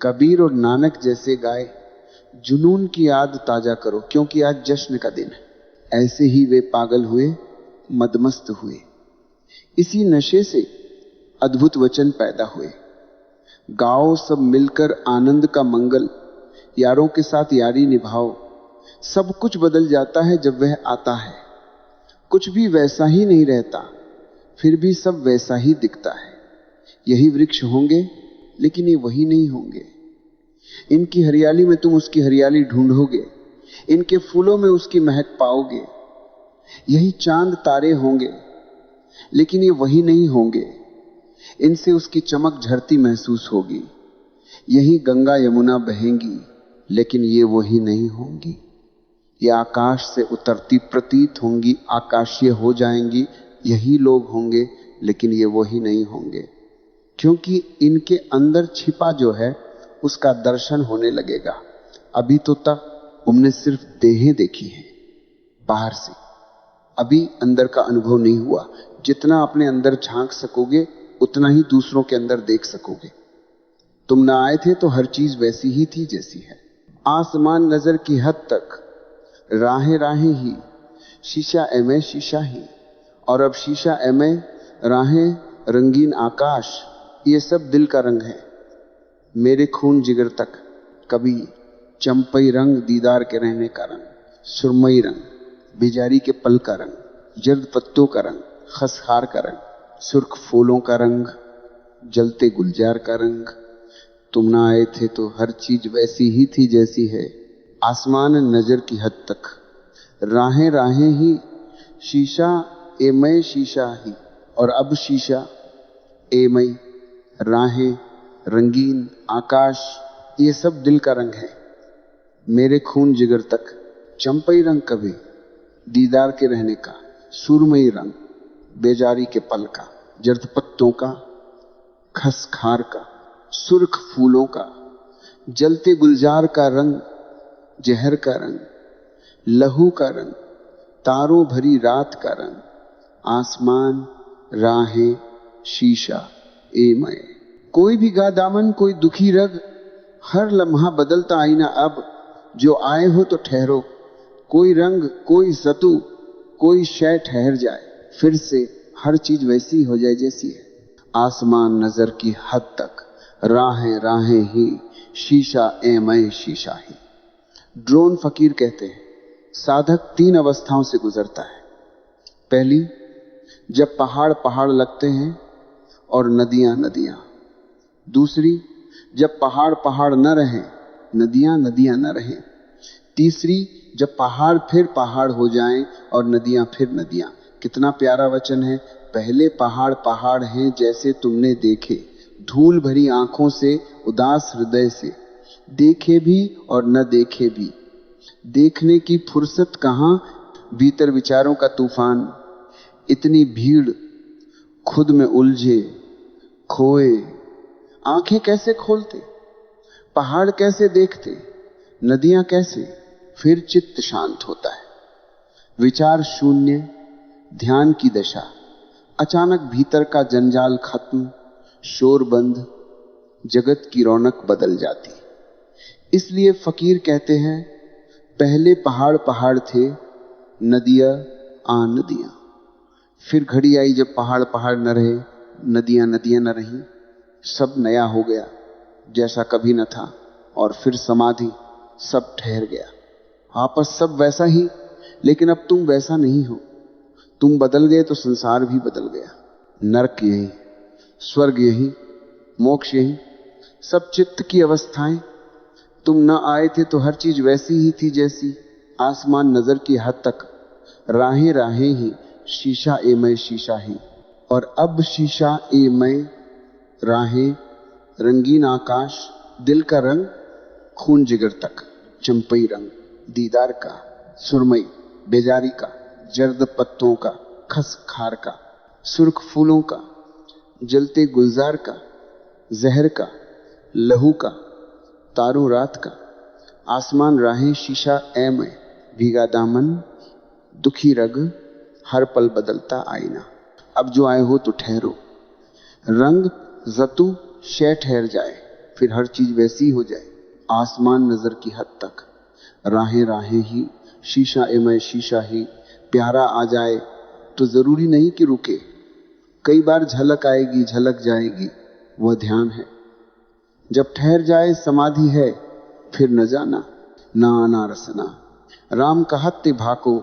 कबीर और नानक जैसे गाए। जुनून की याद ताजा करो, क्योंकि आज जश्न का दिन है। ऐसे ही वे पागल हुए, मदमस्त हुए। इसी नशे से अद्भुत वचन पैदा हुए। गाओ सब मिलकर आनंद का मंगल, यारों के साथ यारी निभाओ। सब कुछ बदल जाता है जब वह आता है। कुछ भी वैसा ही नहीं रहता, फिर भी सब वैसा ही दिखता है। यही वृक्ष होंगे, लेकिन ये वही नहीं होंगे। इनकी हरियाली में तुम उसकी हरियाली ढूंढोगे, इनके फूलों में उसकी महक पाओगे। यही चांद तारे होंगे, लेकिन ये वही नहीं होंगे। इनसे उसकी चमक झरती महसूस होगी। यही गंगा यमुना बहेंगी, लेकिन ये वही नहीं होंगी। ये आकाश से उतरती प्रतीत होंगी, आकाशीय हो जाएंगी। यही लोग होंगे, लेकिन ये वही नहीं होंगे, क्योंकि इनके अंदर छिपा जो है उसका दर्शन होने लगेगा। अभी तो तक तुमने सिर्फ देहें देखी हैं बाहर से, अभी अंदर का अनुभव नहीं हुआ। जितना अपने अंदर झांक सकोगे, उतना ही दूसरों के अंदर देख सकोगे। तुम ना आए थे तो हर चीज वैसी ही थी जैसी है। आसमान नजर की हद तक, राहें राहें ही, शीशा एमे शीशा ही। और अब शीशा एमे, राहें, रंगीन आकाश, ये सब दिल का रंग है। मेरे खून जिगर तक, कभी चंपई रंग दीदार के रहने का रंग, सुरमई रंग बेजारी के पल का रंग, जर्द पत्तों का रंग, खसखार का रंग, सुर्ख फूलों का रंग, जलते गुलजार का रंग। तुम ना आए थे तो हर चीज वैसी ही थी जैसी है। आसमान नजर की हद तक, राहें राहें ही, शीशा ए मैं शीशा ही। और अब शीशा ए मैं, राहें, रंगीन आकाश, ये सब दिल का रंग है। मेरे खून जिगर तक, चंपई रंग कभी दीदार के रहने का, सुरमई रंग बेजारी के पल का, जर्द पत्तों का, खसखार का, सुर्ख फूलों का, जलते गुलजार का रंग, जहर का रंग, लहू का रंग, तारों भरी रात का रंग, आसमान, राहें, शीशा ए मैं। कोई भी गा दामन, कोई दुखी रग, हर लम्हा बदलता आईना अब। जो आए हो तो ठहरो, कोई रंग, कोई सतु, कोई शय ठहर जाए। फिर से हर चीज वैसी हो जाए जैसी है। आसमान नजर की हद तक, राहें राहें ही, शीशा ए मैं शीशा ही। ड्रोन फकीर कहते हैं, साधक 3 अवस्थाओं से गुजरता है। पहली, जब पहाड़ पहाड़ लगते हैं और नदियां नदियां। दूसरी, जब पहाड़ पहाड़ न रहें, नदियां नदियां न रहें। तीसरी, जब पहाड़ फिर पहाड़ हो जाएं और नदियां फिर नदियां। कितना प्यारा वचन है। पहले पहाड़ पहाड़ हैं जैसे तुमने देखे, धूल भरी आंखों से, उदास हृदय से, देखे भी और न देखे भी। देखने की फुर्सत कहां, भीतर विचारों का तूफान। इतनी भीड़, खुद में उलझे खोए, आंखें कैसे खोलते, पहाड़ कैसे देखते, नदियां कैसे। फिर चित्त शांत होता है, विचार शून्य, ध्यान की दशा। अचानक भीतर का जंजाल खत्म, शोर बंद, जगत की रौनक बदल जाती। इसलिए फकीर कहते हैं, पहले पहाड़ पहाड़ थे, नदियां आ नदियां। फिर घड़ी आई जब पहाड़ पहाड़ न रहे, नदियां नदियां न रहीं, सब नया हो गया जैसा कभी न था। और फिर समाधि, सब ठहर गया। वापस सब वैसा ही, लेकिन अब तुम वैसा नहीं हो। तुम बदल गए तो संसार भी बदल गया। नरक यही, स्वर्ग यही, मोक्ष यही, सब चित्त की अवस्थाएं। तुम न आए थे तो हर चीज वैसी ही थी जैसी, आसमान नजर की हद तक, राहें राहें ही, शीशा ए मैं शीशा ही। और अब शीशा ए मैं, राहें, रंगीन आकाश, दिल का रंग खून जिगर तक, चंपई रंग दीदार का, सुरमई बेजारी का, जर्द पत्तों का, खस खार का, सुर्ख फूलों का, जलते गुलजार का, जहर का, लहू का, तारों रात का। आसमान राहें, शीशा ए मैं, भीगा दामन, दुखी रग, हर पल बदलता आईना। अब जो आए हो तो ठहरो। रंग जतू शय ठहर जाए, फिर हर चीज वैसी हो जाए, आसमान नजर की हद तक, राहें राहें ही, शीशा ए मैं शीशा ही। प्यारा आ जाए तो जरूरी नहीं कि रुके, कई बार झलक आएगी झलक जाएगी, वह ध्यान है। जब ठहर जाए समाधि है, फिर न जाना, ना आना रसना। राम कहते भाको,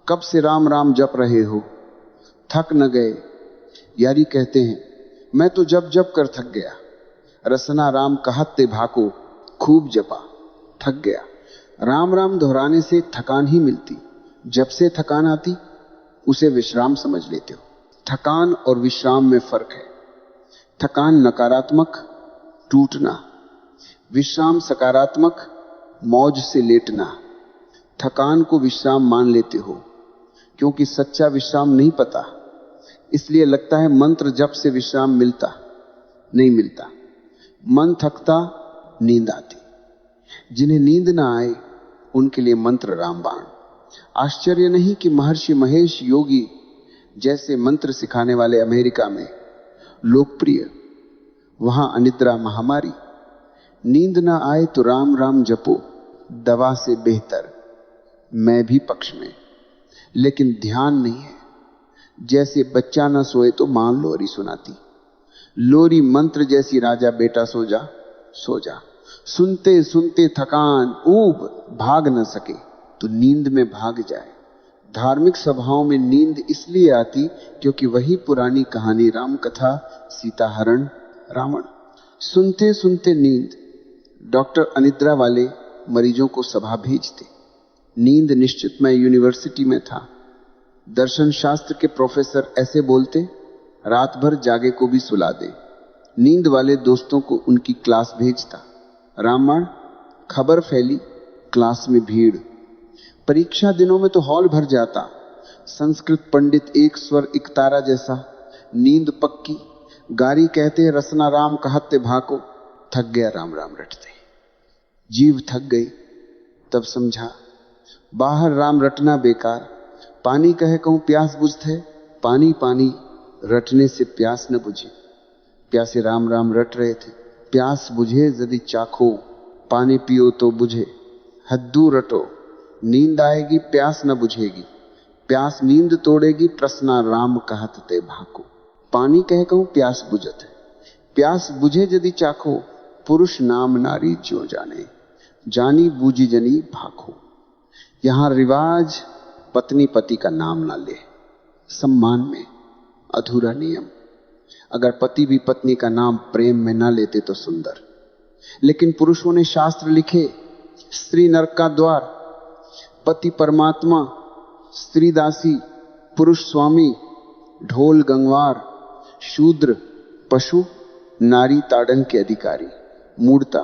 कब से राम राम जप रहे हो, थक न गए। यारी कहते हैं, मैं तो जप जप कर थक गया। रसना राम कहते भाको, खूब जपा, थक गया। राम राम दोहराने से थकान ही मिलती, जब से थकान आती उसे विश्राम समझ लेते हो। थकान और विश्राम में फर्क है। थकान नकारात्मक, टूटना, विश्राम सकारात्मक, मौज से लेटना। थकान को विश्राम मान लेते हो, क्योंकि सच्चा विश्राम नहीं पता, इसलिए लगता है मंत्र जप से विश्राम मिलता, नहीं मिलता। मन थकता, नींद आती। जिन्हें नींद ना आए उनके लिए मंत्र रामबाण। आश्चर्य नहीं कि महर्षि महेश योगी जैसे मंत्र सिखाने वाले अमेरिका में लोकप्रिय, वहां अनिद्रा महामारी। नींद ना आए तो राम राम जपो, दवा से बेहतर, मैं भी पक्ष में। लेकिन ध्यान नहीं है। जैसे बच्चा ना सोए तो मां लोरी सुनाती, लोरी मंत्र जैसी, राजा बेटा सो जा सो जा। सुनते सुनते थकान ऊब, भाग न सके तो नींद में भाग जाए। धार्मिक सभाओं में नींद इसलिए आती क्योंकि वही पुरानी कहानी राम कथा, सीता हरण, रावण। सुनते सुनते नींद। डॉक्टर अनिद्रा वाले मरीजों को सभा भेजते। नींद निश्चित। मैं यूनिवर्सिटी में था, दर्शन शास्त्र के प्रोफेसर ऐसे बोलते, रात भर जागे को भी सुला दे। नींद वाले दोस्तों को उनकी क्लास भेजता। रामायण, खबर फैली, क्लास में भीड़। परीक्षा दिनों में तो हॉल भर जाता। संस्कृत पंडित एक स्वर एक तारा जैसा। नींद पक्की, गारी कहते रसना राम कहते भाको। थक गया राम राम रटते, जीव थक गई। तब समझा बाहर राम रटना बेकार। पानी कहे कहूं प्यास बुझते, पानी पानी रटने से प्यास न बुझे। प्यासे राम राम रट रहे थे। प्यास बुझे यदि चाखो, पानी पियो तो बुझे। हद्दू रटो, नींद आएगी प्यास न बुझेगी। प्यास नींद तोड़ेगी, प्रश्ना राम कहत ते भाको। पानी कह कहूं प्यास बुझत है, प्यास बुझे यदि चाखो। पुरुष नाम नारी जो जाने, जानी बूझी जनी भाको। यहां रिवाज पत्नी पति का नाम ना ले, सम्मान में अधूरा नियम। अगर पति भी पत्नी का नाम प्रेम में ना लेते तो सुंदर। लेकिन पुरुषों ने शास्त्र लिखे, स्त्री नरक का द्वार, पति परमात्मा, स्त्री दासी, पुरुष स्वामी, ढोल गंगवार, शूद्र पशु, नारी ताड़न के अधिकारी। मूढ़ता,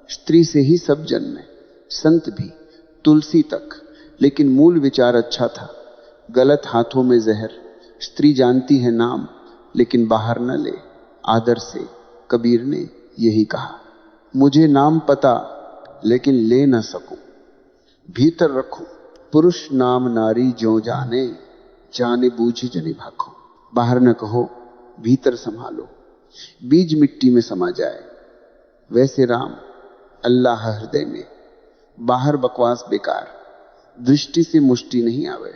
स्त्री से ही सब जन्मे, संत भी, तुलसी तक। लेकिन मूल विचार अच्छा था। गलत हाथों में जहर। स्त्री जानती है नाम, लेकिन बाहर न ले, आदर से। कबीर ने यही कहा, मुझे नाम पता लेकिन ले न सकूं, भीतर रखूं। पुरुष नाम नारी जो जाने, जाने बूझ जनि भाखो। बाहर न कहो, भीतर संभालो, बीज मिट्टी में समा जाए। वैसे राम अल्लाह हृदय में, बाहर बकवास बेकार। दृष्टि से मुष्टि नहीं आवे,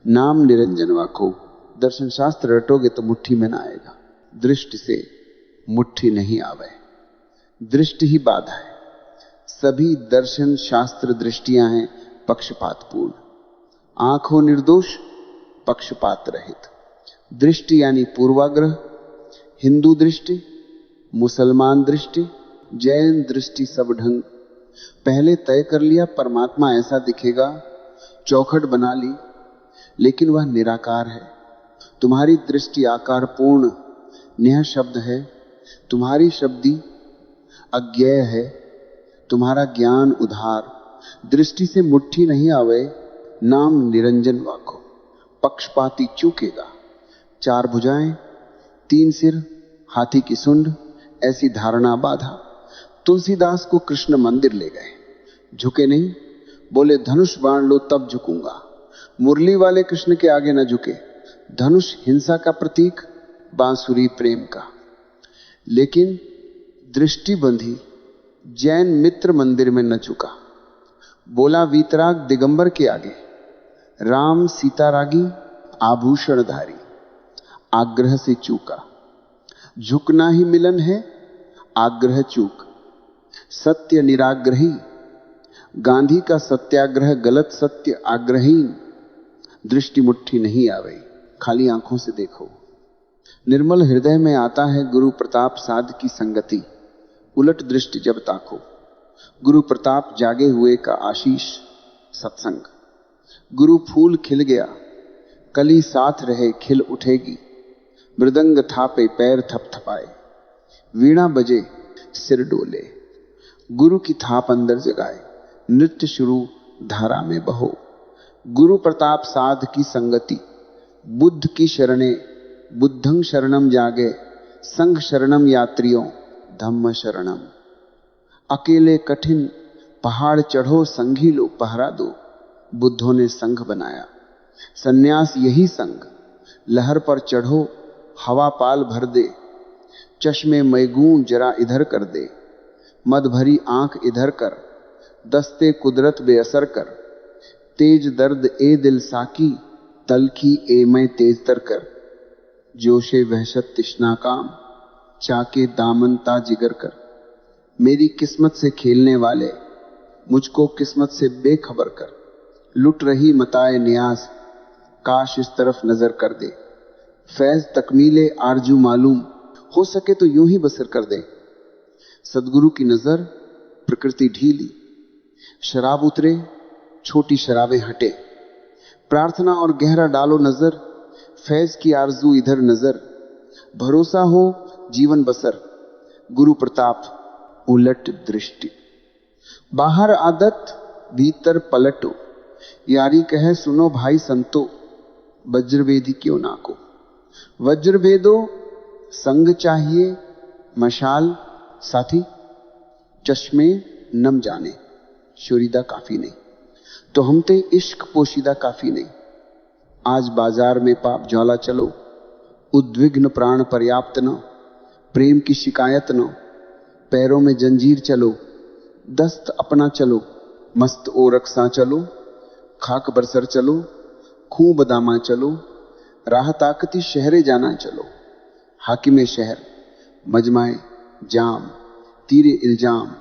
नाम निरंजन वाको। दर्शन शास्त्र रटोगे तो मुट्ठी में ना आएगा, दृष्टि से मुट्ठी नहीं आवे। दृष्टि ही बाधा है। सभी दर्शन शास्त्र दृष्टियां हैं पक्षपातपूर्ण। आंख हो निर्दोष, पक्षपात रहित। दृष्टि यानी पूर्वाग्रह, हिंदू दृष्टि, मुसलमान दृष्टि, जैन दृष्टि, सब ढंग। पहले तय कर लिया परमात्मा ऐसा दिखेगा, चौखट बना ली, लेकिन वह निराकार है। तुम्हारी दृष्टि आकार पूर्ण, नेह शब्द है। तुम्हारी शब्दी अज्ञेय है, तुम्हारा ज्ञान उधार। दृष्टि से मुट्ठी नहीं आवे, नाम निरंजन वाको। पक्षपाती चूकेगा। चार भुजाएं, तीन सिर, हाथी की सुंड, ऐसी धारणा बाधा। तुलसीदास को कृष्ण मंदिर ले गए, झुके नहीं, बोले धनुष बाण लो तब झुकूंगा। मुरली वाले कृष्ण के आगे न झुके। धनुष हिंसा का प्रतीक, बांसुरी प्रेम का। लेकिन दृष्टि बंधी, जैन मित्र मंदिर में न झुका। बोला वीतराग दिगंबर के आगे, राम सीतारागी आभूषणधारी। आग्रह से चूका। झुकना ही मिलन है, आग्रह चूक। सत्य निराग्रही, गांधी का सत्याग्रह गलत सत्य, आग्रहीन। दृष्टि मुट्ठी नहीं आवे, खाली आंखों से देखो। निर्मल हृदय में आता है गुरु प्रताप साध की संगति। उलट दृष्टि जब ताको, गुरु प्रताप जागे हुए का आशीष सत्संग। गुरु फूल खिल गया, कली साथ रहे खिल उठेगी। मृदंग थापे पैर थपथपाए, वीणा बजे सिर डोले। गुरु की थाप अंदर जगाए, नृत्य शुरू धारा में बहो। गुरु प्रताप साध की संगति। बुद्ध की शरणे, बुद्धं शरणम जागे। संघ शरणम यात्रियों, धम्म शरणम। अकेले कठिन पहाड़ चढ़ो, संगी लो पहरा दो। बुद्धों ने संघ बनाया, सन्यास यही संघ। लहर पर चढ़ो, हवा पाल भर दे। चश्मे मैगूं जरा इधर कर दे। मद भरी आंख इधर कर, दस्ते कुदरत बेअसर कर। तेज दर्द ए दिल साकी, तलखी ए मैं तेज तर कर। जोशे वहशत तिश्ना काम, चाके दामन ता जिगर कर। मेरी किस्मत से खेलने वाले, मुझको किस्मत से बेखबर कर। लुट रही मताए नियाज, काश इस तरफ नजर कर दे। फैज तकमीले आरजू मालूम, हो सके तो यूं ही बसर कर दे। सदगुरु की नजर, प्रकृति ढीली। शराब उतरे, छोटी शराबें हटे। प्रार्थना और गहरा डालो नजर, फैज की आरजू इधर नजर। भरोसा हो जीवन बसर, गुरु प्रताप उलट दृष्टि। बाहर आदत, भीतर पलटो। यारी कहे सुनो भाई संतो, वज्रवेदी क्यों ना को। वज्रवेदो संग चाहिए, मशाल साथी। चश्मे नम जाने, शोरीदा काफी नहीं। तो हम ते इश्क पोशीदा काफी नहीं। आज बाजार में पाप ज्वाला चलो, उद्विग्न प्राण पर्याप्त न। प्रेम की शिकायत न, पैरों में जंजीर चलो। दस्त अपना चलो, मस्त ओ रक्सा चलो। खाक बरसर चलो, खूं बदामा चलो। राह ताकती शहरे जाना चलो। हाकिमे शहर, मजमाए जाम, तीरे इल्जाम।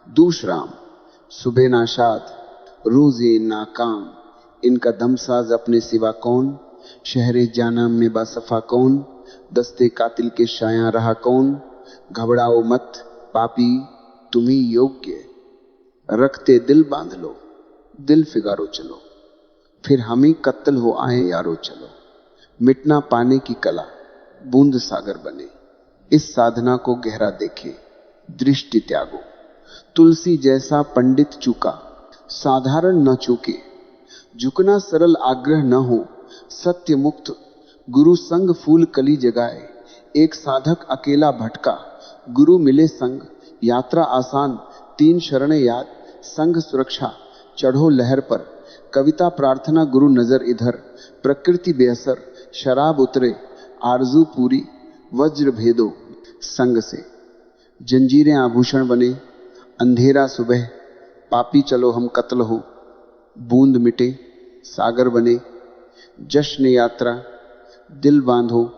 दूसराम, सुबह नाशाद, रोजे नाकाम। इनका दमसाज अपने सिवा कौन। शहरे जाना में बासफा कौन। दस्ते कातिल के शाया रहा कौन। घबराओ मत पापी, तुम्ही योग्य, रखते दिल बांध लो, दिल फिगारो चलो, फिर हम ही कत्ल हो आए यारो चलो। मिटना पाने की कला, बूंद सागर बने, इस साधना को गहरा देखे, दृष्टि त्यागो। तुलसी जैसा पंडित चूका, साधारण न चूके, झुकना सरल आग्रह न हो, सत्य मुक्त गुरु संग फूल कली जगाए। एक साधक अकेला भटका, गुरु मिले संग, यात्रा आसान, 3 शरण याद, संग सुरक्षा, चढ़ो लहर पर। कविता प्रार्थना गुरु नजर इधर, प्रकृति बेअसर, शराब उतरे, आरजू पूरी, वज्र भेदो संग से। जंजीरें आभूषण बने, अंधेरा सुबह, पापी चलो हम कत्ल हो, बूंद मिटे सागर बने। जश्न यात्रा, दिल बांधो,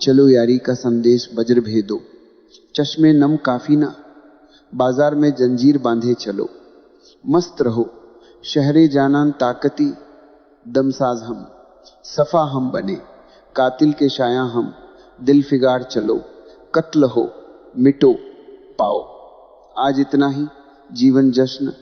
चलो यारी का संदेश वज्र भेदो। चश्मे नम काफी ना, बाजार में जंजीर बांधे चलो। मस्त रहो, शहरे जानान ताकती, दमसाज हम, सफा हम बने, कातिल के शाया हम, दिल फिगार चलो। कत्ल हो, मिटो, पाओ। आज इतना ही, जीवन जश्न,